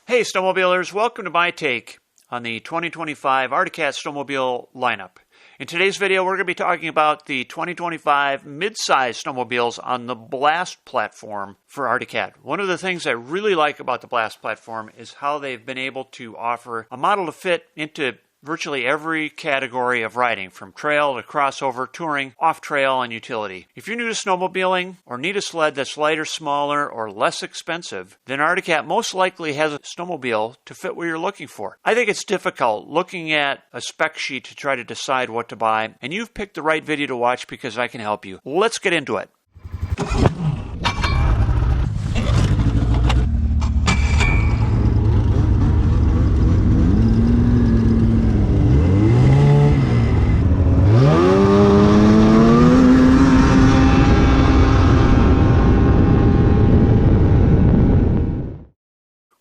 Hey Snowmobilers, welcome to my take on the 2025 Arctic Cat snowmobile lineup. In today's video, we're going to be talking about the 2025 mid-size snowmobiles on the Blast platform for Arctic Cat. One of the things I really like about the Blast platform is how they've been able to offer a model to fit into virtually every category of riding, from trail to crossover, touring, off-trail, and utility. If you're new to snowmobiling or need a sled that's lighter, smaller, or less expensive, then Arctic Cat most likely has a snowmobile to fit what you're looking for. I think it's difficult looking at a spec sheet to try to decide what to buy, and you've picked the right video to watch because I can help you. Let's get into it.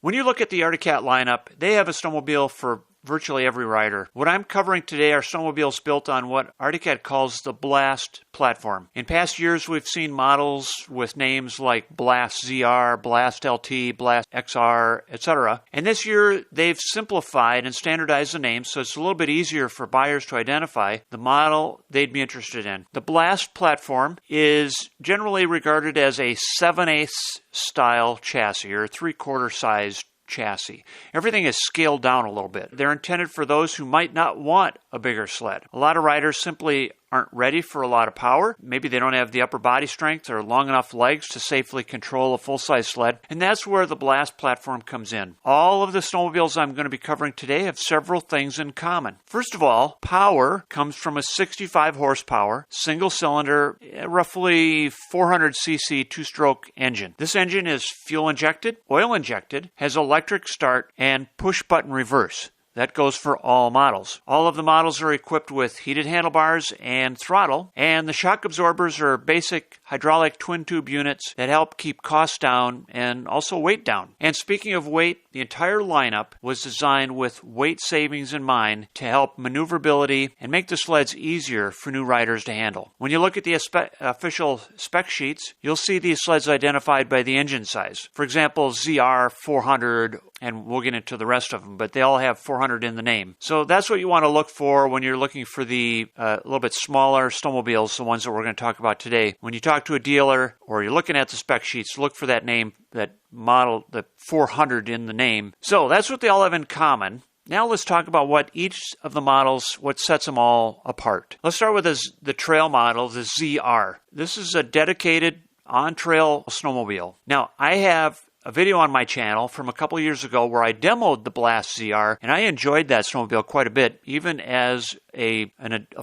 When you look at the Arctic Cat lineup, they have a snowmobile for virtually every rider. What I'm covering today are snowmobiles built on what Arctic Cat calls the Blast platform. In past years, we've seen models with names like Blast ZR, Blast LT, Blast XR, etc. And this year, they've simplified and standardized the names so it's a little bit easier for buyers to identify the model they'd be interested in. The Blast platform is generally regarded as a 7/8 style chassis or 3/4 size chassis. Everything is scaled down a little bit. They're intended for those who might not want a bigger sled. A lot of riders simply aren't ready for a lot of power. Maybe they don't have the upper body strength or long enough legs to safely control a full-size sled, and that's where the Blast platform comes in. All of the snowmobiles I'm going to be covering today have several things in common. First of all, power comes from a 65 horsepower, single-cylinder, roughly 400cc two-stroke engine. This engine is fuel-injected, oil-injected, has electric start, and push-button reverse. That goes for all models. All of the models are equipped with heated handlebars and throttle, and the shock absorbers are basic hydraulic twin-tube units that help keep costs down and also weight down. And speaking of weight, the entire lineup was designed with weight savings in mind to help maneuverability and make the sleds easier for new riders to handle. When you look at the official spec sheets, you'll see these sleds identified by the engine size. For example, ZR 400, and we'll get into the rest of them, but they all have 400 in the name. So that's what you want to look for when you're looking for the little bit smaller snowmobiles, the ones that we're going to talk about today. When you talk to a dealer or you're looking at the spec sheets, look for that name, that model, the 400 in the name. So that's what they all have in common. Now let's talk about what each of the models, what sets them all apart. Let's start with the trail model, the ZR. This is a dedicated on-trail snowmobile. Now, I have a video on my channel from a couple years ago where I demoed the Blast ZR, and I enjoyed that snowmobile quite a bit, even as a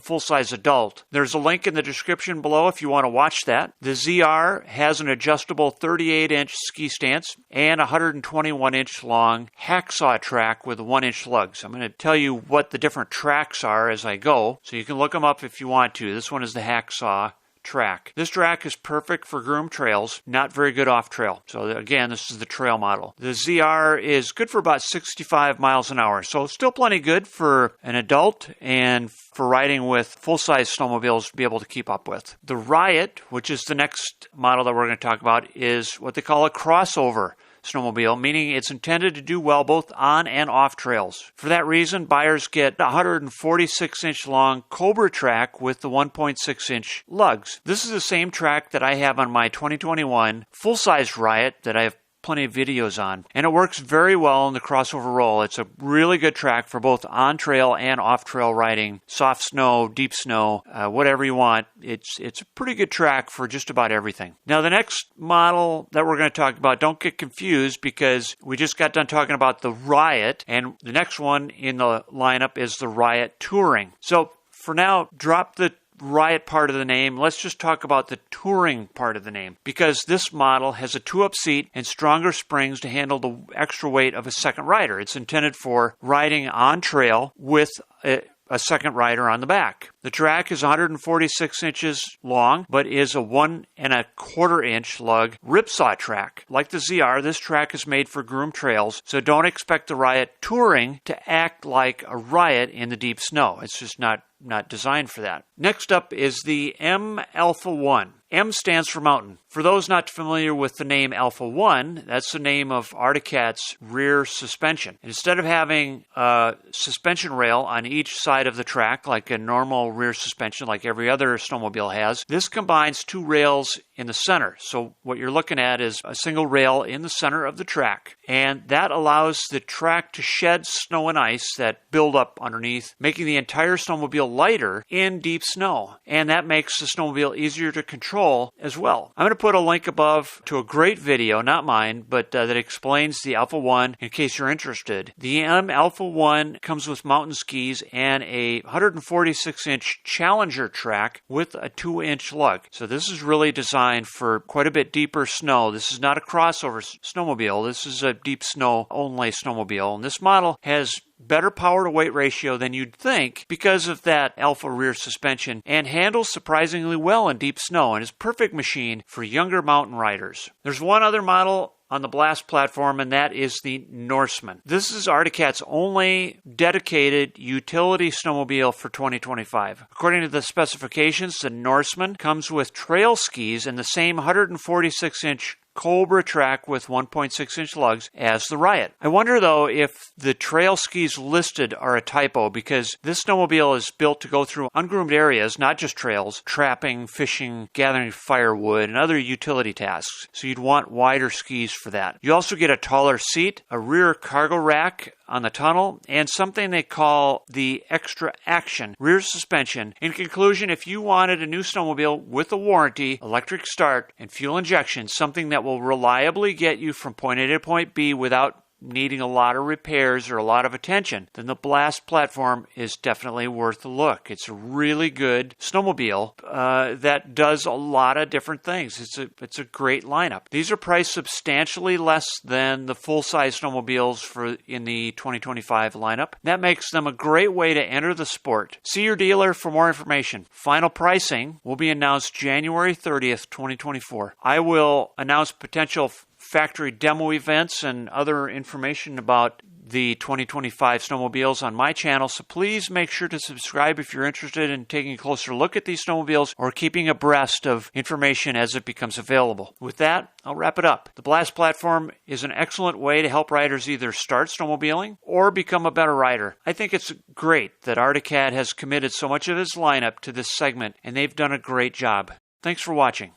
full-size adult. There's a link in the description below if you want to watch that. The ZR has an adjustable 38-inch ski stance and a 121-inch long hacksaw track with 1-inch lugs. I'm going to tell you what the different tracks are as I go, so you can look them up if you want to. This one is the hacksaw track. This track is perfect for groomed trails, not very good off-trail. So again, this is the trail model. The ZR is good for about 65 miles an hour, so still plenty good for an adult and for riding with full-size snowmobiles to be able to keep up with. The Riot, which is the next model that we're going to talk about, is what they call a crossover snowmobile, meaning it's intended to do well both on and off trails. For that reason, buyers get a 146-inch long Cobra track with the 1.6-inch lugs. This is the same track that I have on my 2021 full-size Riot that I have plenty of videos on, and it works very well in the crossover roll. It's a really good track for both on-trail and off-trail riding, soft snow, deep snow, whatever you want. It's a pretty good track for just about everything. Now, the next model that we're going to talk about, don't get confused because we just got done talking about the Riot, and the next one in the lineup is the Riot Touring. So for now, drop the Riot part of the name. Let's just talk about the touring part of the name, because this model has a 2-up seat and stronger springs to handle the extra weight of a second rider. It's intended for riding on trail with a second rider on the back. The track is 146 inches long, but is a 1.25-inch lug ripsaw track. Like the ZR, this track is made for groomed trails, so don't expect the Riot Touring to act like a Riot in the deep snow. It's just not designed for that. Next up is the M Alpha 1. M stands for mountain. For those not familiar with the name Alpha 1, that's the name of Arctic Cat's rear suspension. Instead of having a suspension rail on each side of the track like a normal rear suspension like every other snowmobile has, this combines two rails in the center. So what you're looking at is a single rail in the center of the track. And that allows the track to shed snow and ice that build up underneath, making the entire snowmobile lighter in deep snow. And that makes the snowmobile easier to control as well. I'm going to put a link above to a great video, not mine, but that explains the Alpha 1 in case you're interested. The M Alpha 1 comes with mountain skis and a 146-inch Challenger track with a 2-inch lug. So this is really designed for quite a bit deeper snow. This is not a crossover snowmobile. This is a deep snow only snowmobile. And this model has better power to weight ratio than you'd think because of that Alpha rear suspension, and handles surprisingly well in deep snow and is a perfect machine for younger mountain riders. There's one other model on the Blast platform, and that is the Norseman. This is Arctic Cat's only dedicated utility snowmobile for 2025. According to the specifications, the Norseman comes with trail skis and the same 146-inch Cobra track with 1.6-inch lugs as the Riot. I wonder, though, if the trail skis listed are a typo, because this snowmobile is built to go through ungroomed areas, not just trails, trapping, fishing, gathering firewood, and other utility tasks. So you'd want wider skis for that. You also get a taller seat, a rear cargo rack on the tunnel, and something they call the Extra Action rear suspension. In conclusion, if you wanted a new snowmobile with a warranty, electric start, and fuel injection, something that will reliably get you from point A to point B without needing a lot of repairs or a lot of attention, then the Blast platform is definitely worth a look. It's a really good snowmobile that does a lot of different things. It's a great lineup. These are priced substantially less than the full-size snowmobiles in the 2025 lineup. That makes them a great way to enter the sport. See your dealer for more information. Final pricing will be announced January 30th, 2024. I will announce potential factory demo events and other information about the 2025 snowmobiles on my channel, so please make sure to subscribe if you're interested in taking a closer look at these snowmobiles or keeping abreast of information as it becomes available. With that, I'll wrap it up. The Blast platform is an excellent way to help riders either start snowmobiling or become a better rider. I think it's great that Arctic Cat has committed so much of its lineup to this segment, and they've done a great job. Thanks for watching.